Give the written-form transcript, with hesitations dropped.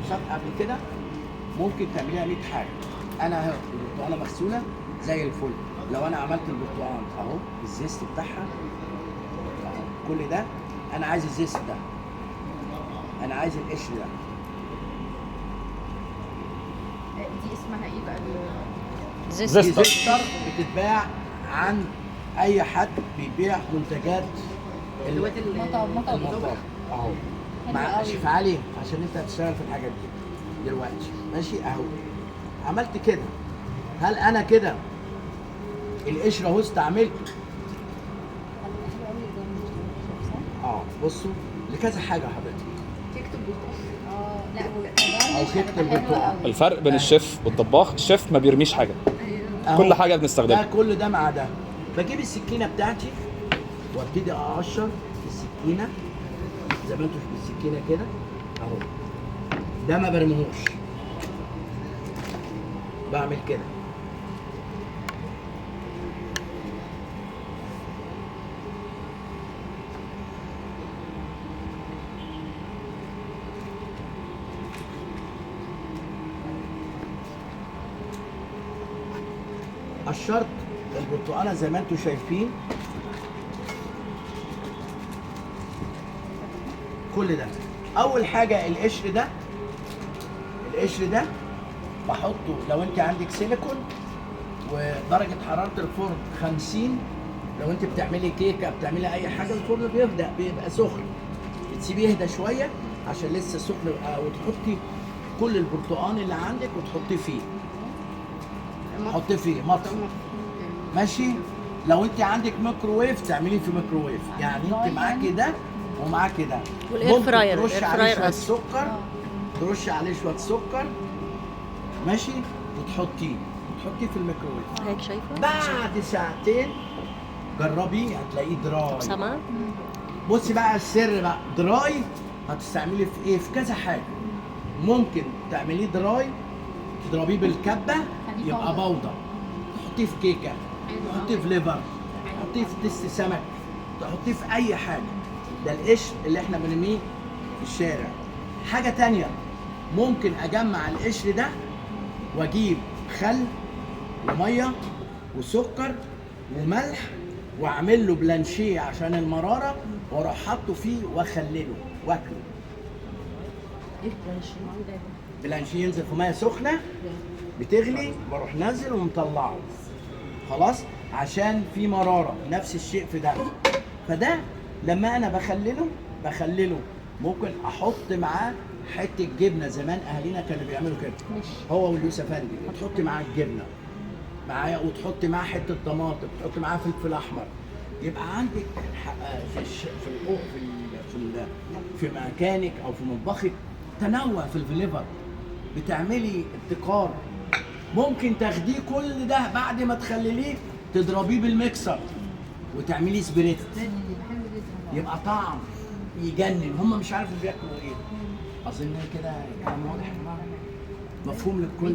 مسابقه قبل كده ممكن تعمليها 100 حاجه. انا اهو البرتقاله مغسوله زي الفل. لو انا عملت البرتقال اهو الزيست بتاعها اهو، كل ده انا عايز الزيست ده، انا عايز القشر ده. دي اسمها ايه بقى؟ زيستر. زيستر بتتباع عند اي حد بيبيع منتجات المطابخ اهو. مع شيف علي عشان انت هتشتغل في الحاجات دي دلوقتي ماشي اهو. عملت كده، هل انا كده القشر اهو استعملت؟ بصوا لكذا حاجه حضرتك. تكتب برتقال. او كتب البرتقال. الفرق بين الشيف والطباخ، الشيف ما بيرميش حاجه، كل حاجه بنستخدمها. ده كل ده مع ده. بجيب السكينه بتاعتي وابتدي اقشر السكينه زي ما انتوا بالسكينه كده اهو. ده ما برميهوش، بعمل كده. قشرت البرتقاله زي ما انتوا شايفين كل ده. اول حاجه القشر ده، القشر ده بحطه لو انت عندك سيليكون ودرجه حراره الفرن 50. لو انت بتعملي كيكه بتعملي اي حاجه الفرن بيبقى سخن، بتسيبيه يهدى شويه عشان لسه سخن، وتحطي كل البرتقان اللي عندك وتحطيه فيه. حطيه فيه مطفي ماشي. لو انت عندك ميكروويف تعمليه في ميكروويف، يعني انت معاكي ده ومعاكي ده. والاير فراير، ترش عليه شويه سكر، ترش عليه شويه سكر ماشي، وتحطيه في الميكروويف. هيك شايفه؟ بعد ساعتين جربيه هتلاقيه دراي. سما؟ بصي بقى السر بقى، دراي هتستعملي في ايه؟ في كذا حاجه. ممكن تعمليه دراي تضربيه بالكبه يبقى بودره، تحطيه في كيكه، تحطيه في ليفر، تحطيه في تست سمك، تحطيه في اي حاجه. ده القشر اللي احنا بنرميه في الشارع. حاجه تانية، ممكن اجمع القشر ده واجيب خل وميه وسكر وملح واعمل له بلانشيه عشان المراره، واروح حاطه فيه واخلله واكله. ايه البلانشيه؟ بلانشيه ينزل في ميه سخنه بتغلي واروح نازل ومطلعه خلاص، عشان في مراره. نفس الشيء في ده. فده لما انا بخلله ممكن احط معاه حته جبنه. زمان اهالينا كانوا بيعملوا كده، هو واليوسف افندي، وتحط معاه الجبنه معايا، وتحط معاه حته طماطم، تحط معاه فلفل احمر. يبقى عندك في مكانك او في مطبخك تنوع في الفليفر، بتعملي ابتكار. ممكن تاخديه كل ده بعد ما تخلليه تضربيه بالميكسر وتعملي سبريت، يبقى طعم يجنن. هم مش عارفوا بياكلوا ايه. اظن كده كلام واضح يا جماعه، مفهوم للكل.